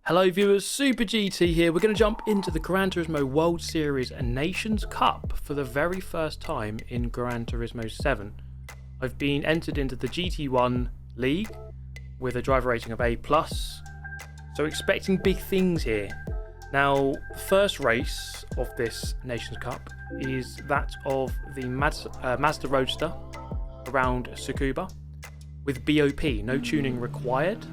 Hello viewers, Super GT here. We're going to jump into the Gran Turismo World Series and Nations Cup for the very first time in Gran Turismo 7. I've been entered into the GT1 League with a driver rating of A+, so expecting big things here. Now, the first race of this Nations Cup is that of the Mazda Roadster around Tsukuba with BOP, no tuning required.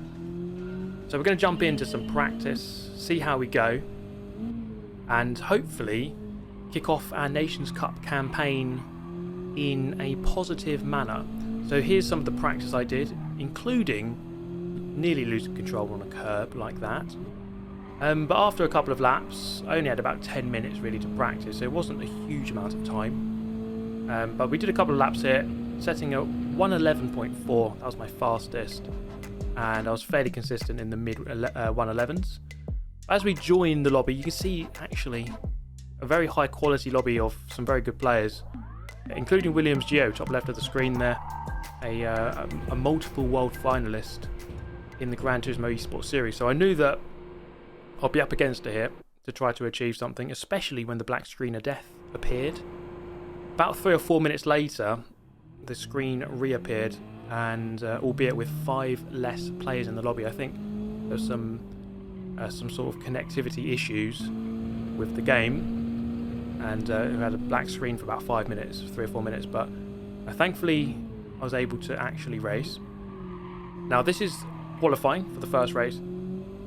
So we're going to jump into some practice, see how we go, and hopefully kick off our Nations Cup campaign in a positive manner. So here's some of the practice I did, including nearly losing control on a curb like that. But after a couple of laps, I only had about 10 minutes really to practice, so it wasn't a huge amount of time. But we did a couple of laps here, setting at 111.4, that was my fastest. And I was fairly consistent in the mid 111s. As we join the lobby, you can see actually a very high quality lobby of some very good players, including Williams Gio, top left of the screen there, a multiple world finalist in the Gran Turismo Esports Series. So I knew that I'll be up against it here to try to achieve something, especially when the black screen of death appeared. About 3 or 4 minutes later, the screen reappeared, and albeit with 5 less players in the lobby. I think there's some sort of connectivity issues with the game, and we had a black screen for about 5 minutes, 3 or 4 minutes, but thankfully I was able to actually race. Now this is qualifying for the first race,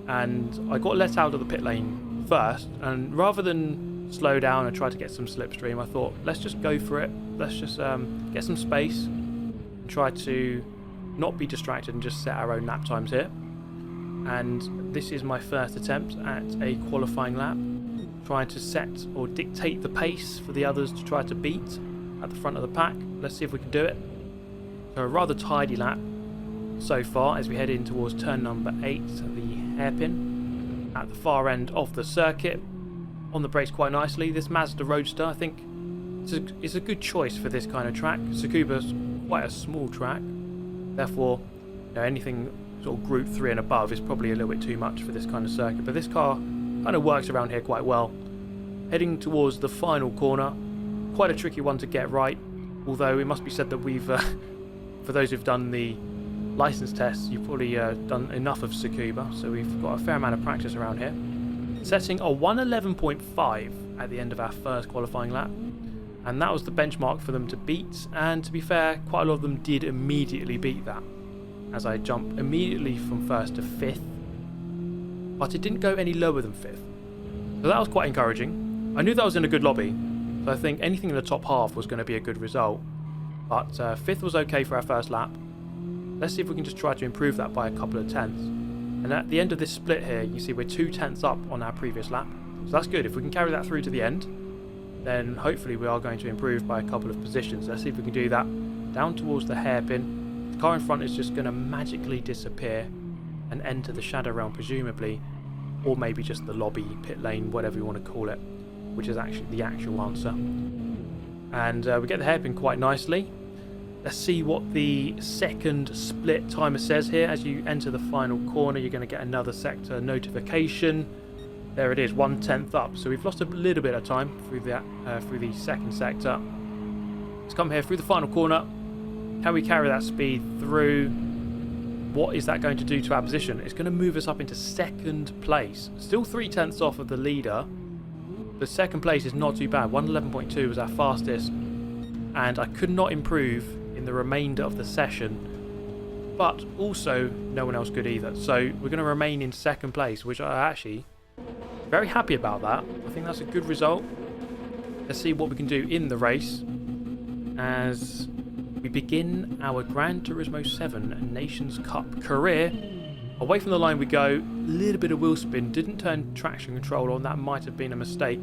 and I got let out of the pit lane first, and rather than slow down and try to get some slipstream, I thought let's just go for it, let's just get some space, try to not be distracted and just set our own lap times here. And this is my first attempt at a qualifying lap, trying to set or dictate the pace for the others to try to beat at the front of the pack. Let's see if we can do it. So a rather tidy lap so far as we head in towards turn number 8, the hairpin at the far end of the circuit. On the brakes quite nicely. This Mazda Roadster, I think it's a good choice for this kind of track. Tsukuba's quite a small track, therefore anything sort of group 3 and above is probably a little bit too much for this kind of circuit, but this car kind of works around here quite well. Heading towards the final corner, quite a tricky one to get right, although it must be said that we've for those who've done the license tests, you've probably done enough of Tsukuba, so we've got a fair amount of practice around here. Setting a 111.5 at the end of our first qualifying lap, and that was the benchmark for them to beat, and to be fair, quite a lot of them did immediately beat that, as I jumped immediately from 1st to 5th, but it didn't go any lower than 5th, so that was quite encouraging. I knew that I was in a good lobby, so I think anything in the top half was going to be a good result, but 5th was okay for our first lap. Let's see if we can just try to improve that by a couple of tenths, and at the end of this split here, you see we're 2 tenths up on our previous lap, so that's good. If we can carry that through to the end, then hopefully we are going to improve by a couple of positions. Let's see if we can do that. Down towards the hairpin. The car in front is just going to magically disappear and enter the shadow realm presumably, or maybe just the lobby, pit lane, whatever you want to call it, which is actually the actual answer. And we get the hairpin quite nicely. Let's see what the second split timer says here. As you enter the final corner, you're going to get another sector notification. There it is, 1/10 up. So we've lost a little bit of time through the second sector. Let's come here through the final corner. Can we carry that speed through? What is that going to do to our position? It's going to move us up into second place. Still 3 tenths off of the leader. The second place is not too bad. 111.2 was our fastest. And I could not improve in the remainder of the session. But also, no one else could either. So we're going to remain in second place, which I actually very happy about that. I think that's a good result. Let's see what we can do in the race as we begin our Gran Turismo 7 Nations Cup career. Away from the line we go. A little bit of wheel spin. Didn't turn traction control on. That might have been a mistake.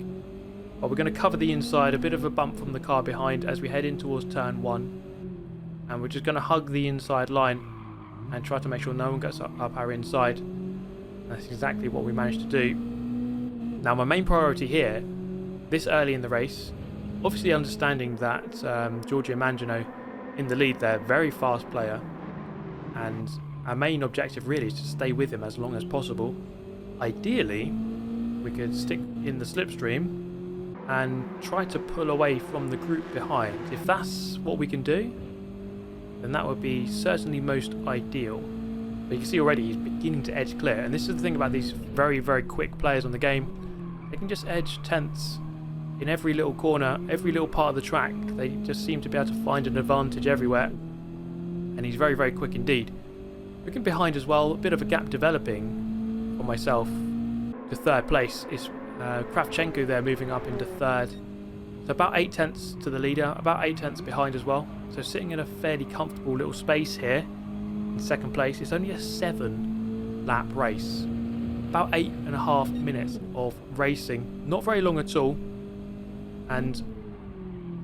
But we're going to cover the inside. A bit of a bump from the car behind as we head in towards turn 1. And we're just going to hug the inside line and try to make sure no one gets up our inside. That's exactly what we managed to do. Now my main priority here, this early in the race, obviously understanding that Giorgio Mangino in the lead there, very fast player, and our main objective really is to stay with him as long as possible. ideally we could stick in the slipstream and try to pull away from the group behind. If that's what we can do, then that would be certainly most ideal. But you can see already he's beginning to edge clear, and this is the thing about these very, very quick players on the game. They can just edge tenths in every little corner, every little part of the track. They just seem to be able to find an advantage everywhere, and he's very, very quick indeed. Looking behind as well, a bit of a gap developing for myself to third place. Is Kravchenko there moving up into third. So about 8 tenths to the leader, about 8 tenths behind as well. So sitting in a fairly comfortable little space here in second place. It's only a 7-lap race. About 8.5 minutes of racing. Not very long at all. And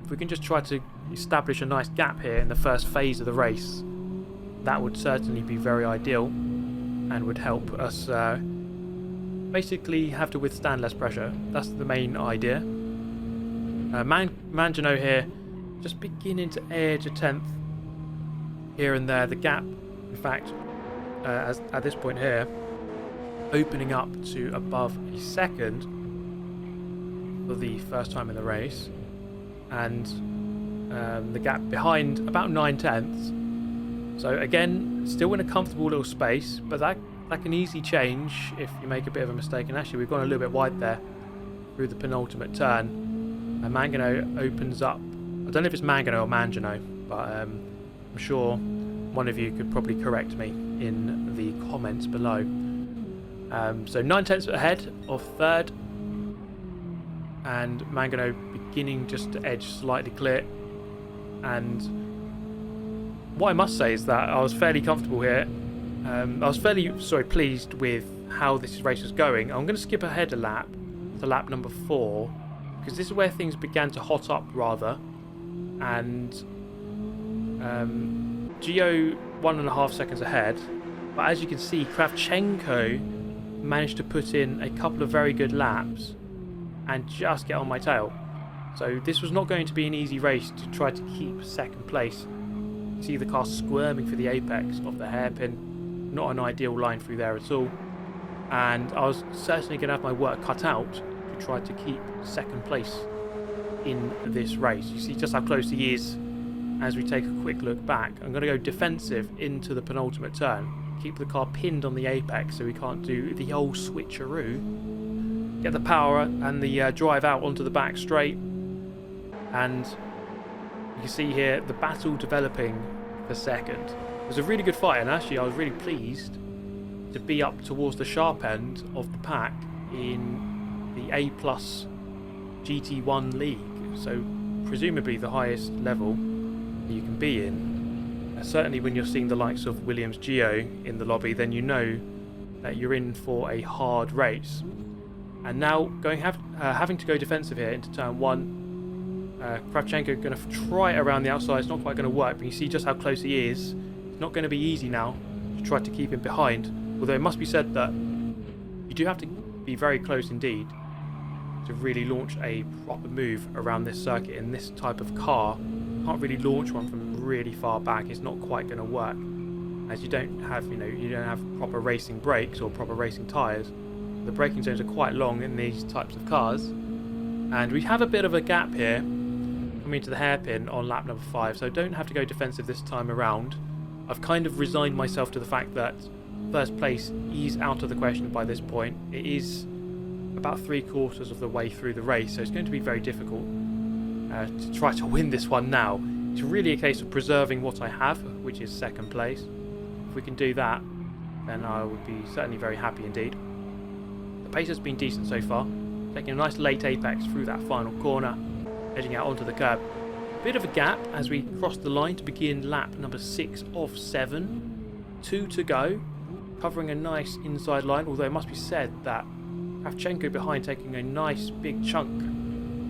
if we can just try to establish a nice gap here in the first phase of the race, that would certainly be very ideal and would help us basically have to withstand less pressure. That's the main idea. Mangino here just beginning to edge a tenth here and there. The gap, in fact, at this point here, opening up to above a second for the first time in the race, and the gap behind about 9 tenths. So again, still in a comfortable little space, but that can easily change if you make a bit of a mistake. And actually we've gone a little bit wide there through the penultimate turn. And Mangino opens up. I don't know if it's Mangino or Mangino, but I'm sure one of you could probably correct me in the comments below. So 9 tenths ahead of third, and Mangino beginning just to edge slightly clear. And what I must say is that I was fairly comfortable here. I was fairly pleased with how this race was going. I'm going to skip ahead a lap to lap number 4, because this is where things began to hot up rather. And Gio 1.5 seconds ahead, but as you can see, Kravchenko managed to put in a couple of very good laps and just get on my tail. So this was not going to be an easy race to try to keep second place. You see the car squirming for the apex of the hairpin. Not an ideal line through there at all. And I was certainly going to have my work cut out to try to keep second place in this race. You see just how close he is as we take a quick look back. I'm going to go defensive into the penultimate turn. Keep the car pinned on the apex so we can't do the old switcheroo. Get the power and the drive out onto the back straight. And you can see here the battle developing for second. It was a really good fight, and actually I was really pleased to be up towards the sharp end of the pack in the A+ GT1 league. So presumably the highest level you can be in. Certainly when you're seeing the likes of Williams Gio in the lobby, then you know that you're in for a hard race. And now having to go defensive here into turn 1. Kravchenko going to try it around the outside. It's not quite going to work, but you see just how close he is. It's not going to be easy now to try to keep him behind. Although it must be said that you do have to be very close indeed to really launch a proper move around this circuit in this type of car. You can't really launch one from really far back. It's not quite going to work, as you don't have proper racing brakes or proper racing tyres. The braking zones are quite long in these types of cars, and we have a bit of a gap here coming to the hairpin on lap number 5, so don't have to go defensive this time around. I've kind of resigned myself to the fact that first place is out of the question by this point. It is about 3/4 of the way through the race, so it's going to be very difficult to try to win this one now. It's really a case of preserving what I have, which is second place. If we can do that, then I would be certainly very happy indeed. The pace has been decent so far, taking a nice late apex through that final corner, edging out onto the curb. Bit of a gap as we cross the line to begin lap number 6 of 7. 2 to go, covering a nice inside line, although it must be said that Kravchenko behind taking a nice big chunk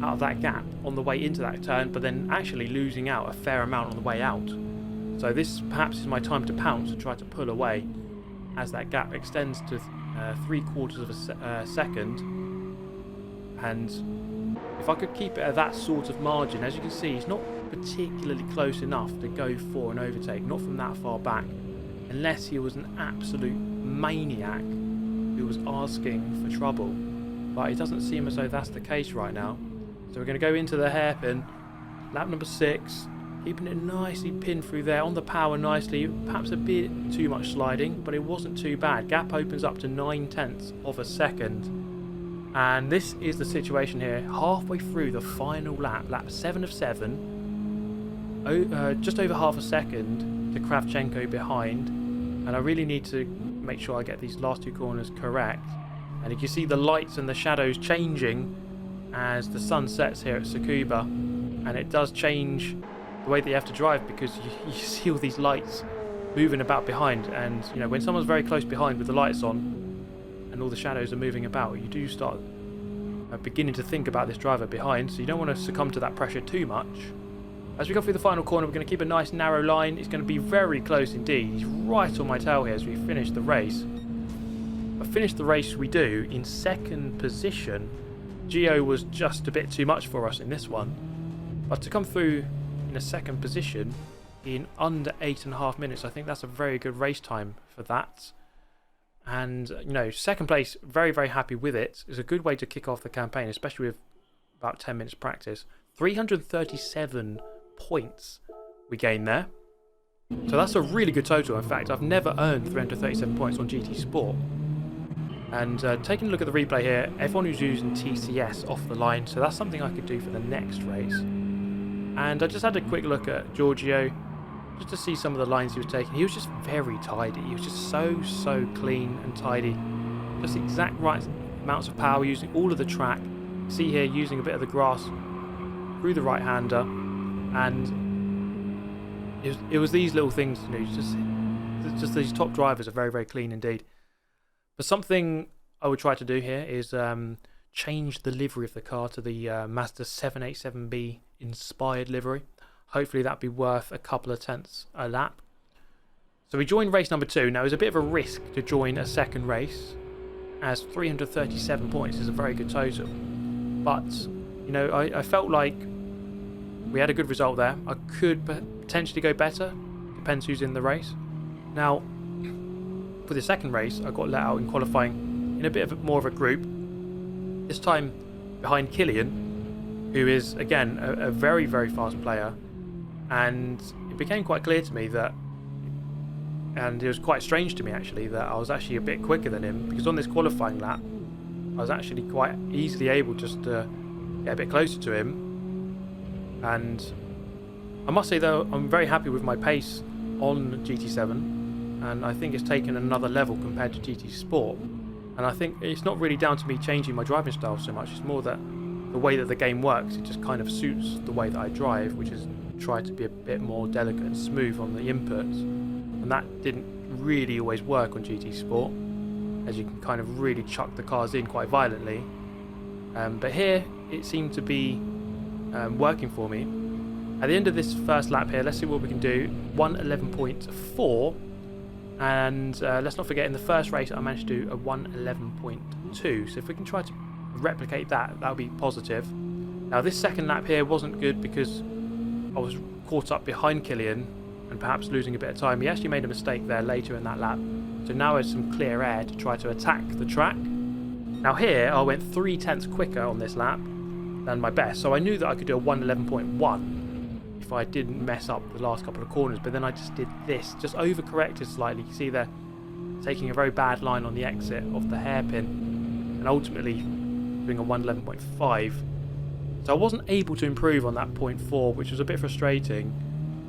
out of that gap on the way into that turn, but then actually losing out a fair amount on the way out. So this perhaps is my time to pounce and try to pull away as that gap extends to 3/4 of a second. And if I could keep it at that sort of margin, as you can see, it's not particularly close enough to go for an overtake, not from that far back, unless he was an absolute maniac who was asking for trouble. But it doesn't seem as though that's the case right now. So we're going to go into the hairpin. Lap number 6. Keeping it nicely pinned through there. On the power nicely. Perhaps a bit too much sliding, but it wasn't too bad. Gap opens up to 9/10 of a second. And this is the situation here. Halfway through the final lap. Lap 7 of 7. Just over half a second to Kravchenko behind. And I really need to make sure I get these last 2 corners correct. And you can see the lights and the shadows changing as the sun sets here at Tsukuba. And it does change the way that you have to drive, because you see all these lights moving about behind. And you know, when someone's very close behind with the lights on and all the shadows are moving about, you do start beginning to think about this driver behind. So you don't want to succumb to that pressure too much. As we go through the final corner, we're going to keep a nice narrow line. It's going to be very close indeed. He's right on my tail here as we finish the race. But finish the race we do in 2nd position. Gio was just a bit too much for us in this one. But to come through in a 2nd position in under 8.5 minutes, I think that's a very good race time for that. And, you know, 2nd place, very, very happy with it. It's a good way to kick off the campaign, especially with about 10 minutes practice. 337 points we gained there. So that's a really good total. In fact, I've never earned 337 points on GT Sport. And taking a look at the replay here, everyone who's using TCS off the line, so that's something I could do for the next race. And I just had a quick look at Giorgio, just to see some of the lines he was taking. He was just very tidy. He was just so clean and tidy. Just the exact right amounts of power, using all of the track. See here, using a bit of the grass through the right-hander. And it was these little things, you know, just these top drivers are very, very clean indeed. But something I would try to do here is change the livery of the car to the Mazda 787B inspired livery. Hopefully that'd be worth a couple of tenths a lap. So we joined race number 2. Now it was a bit of a risk to join a 2nd race, as 337 points is a very good total. But, you know, I felt like we had a good result there. I could potentially go better. Depends who's in the race. Now, for the 2nd race, I got let out in qualifying in a bit of more of a group. This time behind Killian, who is, again, a very, very fast player. And it became quite clear to me that, and it was quite strange to me actually, that I was actually a bit quicker than him, because on this qualifying lap, I was actually quite easily able just to get a bit closer to him. And I must say though, I'm very happy with my pace on GT7, and I think it's taken another level compared to GT Sport. And I think it's not really down to me changing my driving style so much, it's more that the way that the game works, it just kind of suits the way that I drive, which is try to be a bit more delicate and smooth on the inputs. And that didn't really always work on GT Sport, as you can kind of really chuck the cars in quite violently. But here, it seemed to be working for me. At the end of this first lap here, let's see what we can do. 1:11.4, and let's not forget, in the first race I managed to do a 1:11.2, so if we can try to replicate that, that would be positive. Now this 2nd lap here wasn't good because I was caught up behind Killian and perhaps losing a bit of time. He actually made a mistake there later in that lap, so now there's some clear air to try to attack the track. Now here I went 3 tenths quicker on this lap than my best, so I knew that I could do a 1:11.1 if I didn't mess up the last couple of corners, but then I just did this, just overcorrected slightly. You see there, taking a very bad line on the exit of the hairpin, and ultimately doing a 1:11.5. So I wasn't able to improve on that 0.4, which was a bit frustrating,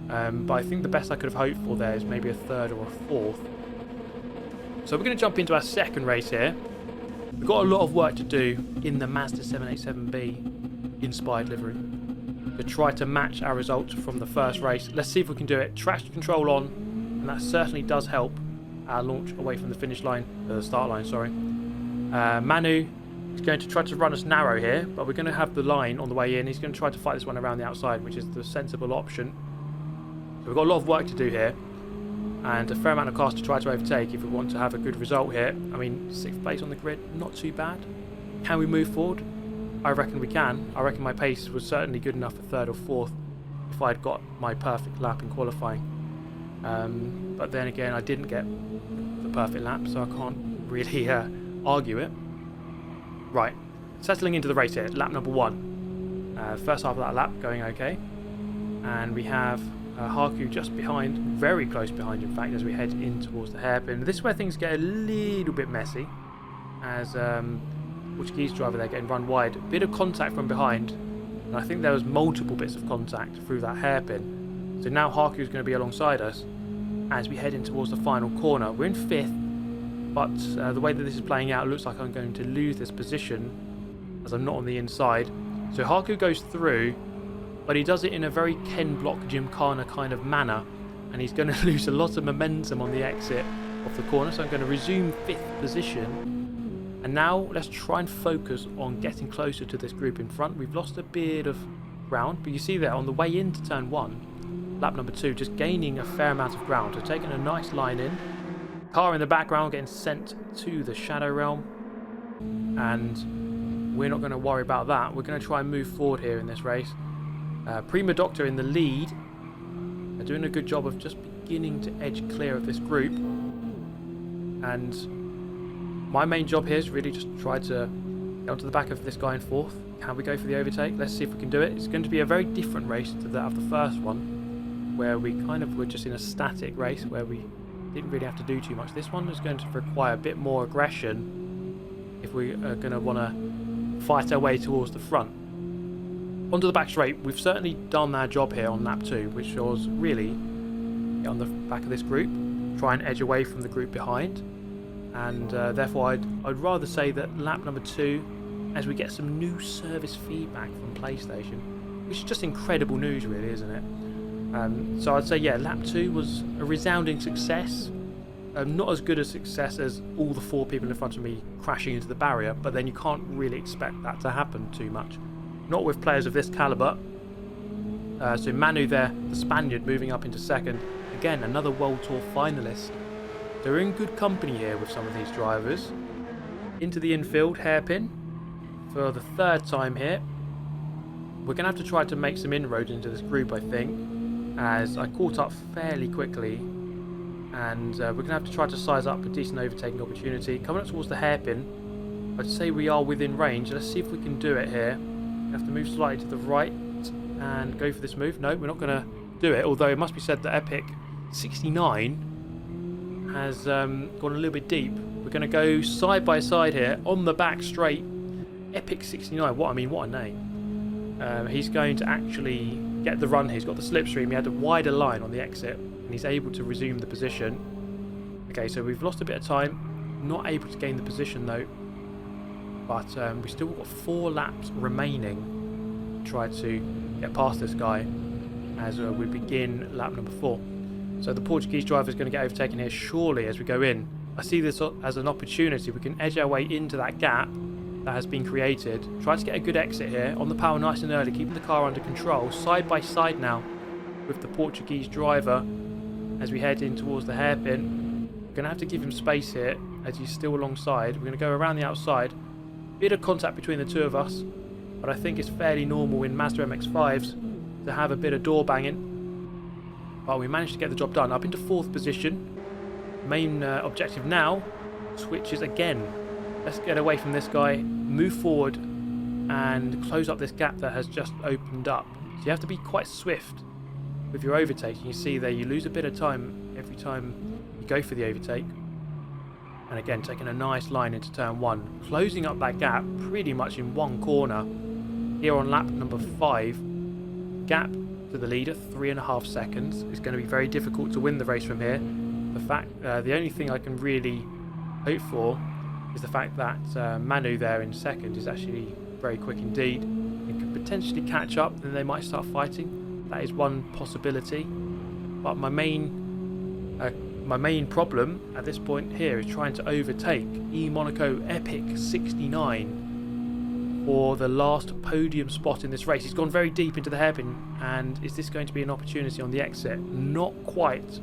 but I think the best I could have hoped for there is maybe a 3rd or a 4th. So we're going to jump into our 2nd race here. We've got a lot of work to do in the Mazda 787B inspired livery to try to match our results from the first race. Let's see if we can do it. Traction control on, and that certainly does help our launch away from the finish line, the start line, sorry. Manu is going to try to run us narrow here, but we're going to have the line on the way in. He's going to try to fight this one around the outside, which is the sensible option. So we've got a lot of work to do here, and a fair amount of cars to try to overtake if we want to have a good result here. I mean, 6th place on the grid, not too bad. Can we move forward? I reckon we can. I reckon my pace was certainly good enough for 3rd or 4th if I'd got my perfect lap in qualifying. But then again, I didn't get the perfect lap, so I can't really argue it. Right, settling into the race here, lap number 1. First half of that lap going okay. And we have Haku just behind, very close behind in fact, as we head in towards the hairpin. This is where things get a little bit messy, as Portuguese driver there getting run wide. A bit of contact from behind, and I think there was multiple bits of contact through that hairpin. So now Haku is going to be alongside us as we head in towards the final corner. We're in 5th, but the way that this is playing out, it looks like I'm going to lose this position as I'm not on the inside. So Haku goes through, but he does it in a very Ken Block Gymkhana kind of manner, and he's going to lose a lot of momentum on the exit of the corner. So I'm going to resume 5th position, and now let's try and focus on getting closer to this group in front. We've lost a bit of ground, but you see there on the way into turn 1, lap number 2, just gaining a fair amount of ground. So taking a nice line in, car in the background getting sent to the Shadow Realm, and we're not going to worry about that. We're going to try and move forward here in this race. Prima Doctor in the lead are doing a good job of just beginning to edge clear of this group, and my main job here is really just try to get onto the back of this guy in 4th. Can we go for the overtake? Let's see if we can do it. It's going to be a very different race to that of the first one, where we kind of were just in a static race where we didn't really have to do too much. This one is going to require a bit more aggression if we are going to want to fight our way towards the front. Onto the back straight, we've certainly done our job here on lap 2, which was really get on the back of this group, try and edge away from the group behind, and therefore I'd rather say that lap number 2, as we get some new service feedback from PlayStation, which is just incredible news really, isn't it? So I'd say yeah, lap 2 was a resounding success. Not as good a success as all the 4 people in front of me crashing into the barrier, but then you can't really expect that to happen too much. Not with players of this calibre. So Manu there, the Spaniard, moving up into 2nd. Again, another World Tour finalist. They're in good company here with some of these drivers. Into the infield, hairpin. For the 3rd time here. We're going to have to try to make some inroads into this group, I think, as I caught up fairly quickly. And we're going to have to try to size up a decent overtaking opportunity. Coming up towards the hairpin, I'd say we are within range. Let's see if we can do it here. We have to move slightly to the right and go for this move. No, we're not going to do it, although it must be said that Epic 69 has gone a little bit deep. We're going to go side by side here on the back straight. Epic 69, what a name. He's going to actually get the run here. He's got the slipstream. He had a wider line on the exit, and he's able to resume the position. Okay, so we've lost a bit of time. Not able to gain the position though. But we've still got 4 laps remaining to try to get past this guy as we begin lap number 4. So the Portuguese driver is going to get overtaken here surely as we go in. I see this as an opportunity. We can edge our way into that gap that has been created. Try to get a good exit here on the power nice and early, keeping the car under control. Side by side now with the Portuguese driver as we head in towards the hairpin. We're going to have to give him space here as he's still alongside. We're going to go around the outside. Bit of contact between the 2 of us, but I think it's fairly normal in Mazda MX-5s to have a bit of door banging. But we managed to get the job done. Up into 4th position. Main objective now switches again. Let's get away from this guy, move forward, and close up this gap that has just opened up. So you have to be quite swift with your overtaking. You see there, you lose a bit of time every time you go for the overtake. And again, taking a nice line into turn 1, closing up that gap pretty much in one corner. Here on lap number 5, gap to the leader, 3.5 seconds. It's going to be very difficult to win the race from here. The only thing I can really hope for is the fact that Manu there in 2nd is actually very quick indeed. It could potentially catch up, then they might start fighting. That is one possibility. But my main problem at this point here is trying to overtake Monaco Epic 69 for the last podium spot in this race. He's gone very deep into the hairpin, and is this going to be an opportunity on the exit? Not quite.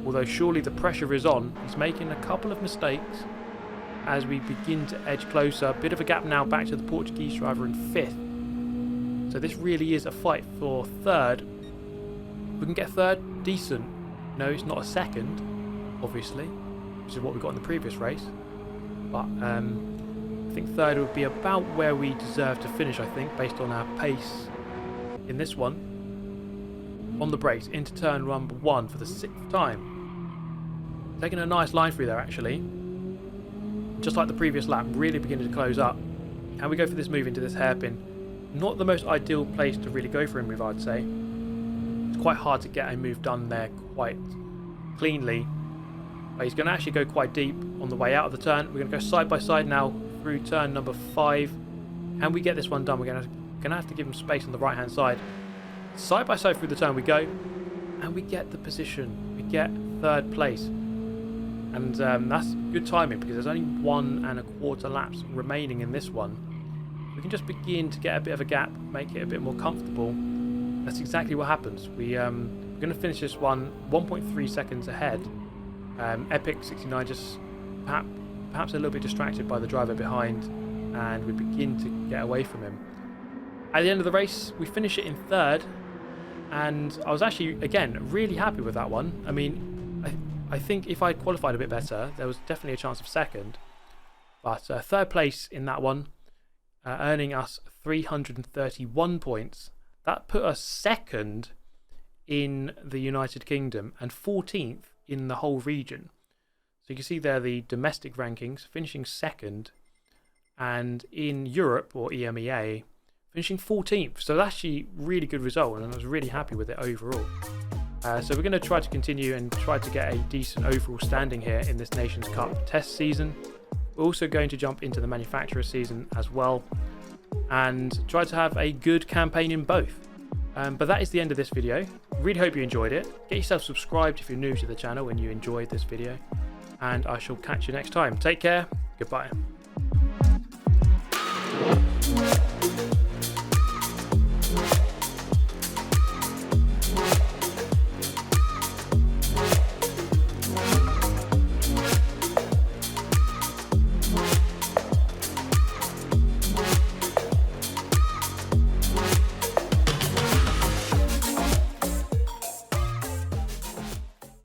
Although surely the pressure is on. He's making a couple of mistakes as we begin to edge closer. Bit of a gap now back to the Portuguese driver in 5th. So this really is a fight for 3rd. If we can get 3rd, decent. No, it's not a 2nd, obviously, which is what we got in the previous race. but I think third would be about where we deserve to finish, I think, based on our pace in this one. On the brakes, into turn number 1 for the 6th time. Taking a nice line through there, actually. Just like the previous lap, really beginning to close up. And we go for this move into this hairpin. Not the most ideal place to really go for a move, I'd say. It's quite hard to get a move done there quite cleanly. But he's going to actually go quite deep on the way out of the turn. We're going to go side by side now through turn number 5. And we get this one done. We're going to have to give him space on the right-hand side. Side by side through the turn we go. And we get the position. We get 3rd place. And that's good timing because there's only 1 1/4 laps remaining in this one. We can just begin to get a bit of a gap, make it a bit more comfortable. That's exactly what happens. We're going to finish this one 1.3 seconds ahead. Epic 69 just perhaps a little bit distracted by the driver behind, and we begin to get away from him. At the end of the race, we finish it in 3rd, and I was actually, again, really happy with that one. I mean, I think if I'd qualified a bit better, there was definitely a chance of 2nd. But 3rd place in that one, earning us 331 points. That put us 2nd in the United Kingdom and 14th in the whole region. So you can see there the domestic rankings, finishing 2nd, and in Europe, or EMEA, finishing 14th. So that's actually a really good result, and I was really happy with it overall. So we're going to try to continue and try to get a decent overall standing here in this Nations Cup test season. We're also going to jump into the manufacturer season as well and try to have a good campaign in both. But that is the end of this video. Really hope you enjoyed it. Get yourself subscribed if you're new to the channel and you enjoyed this video. And I shall catch you next time. Take care. Goodbye.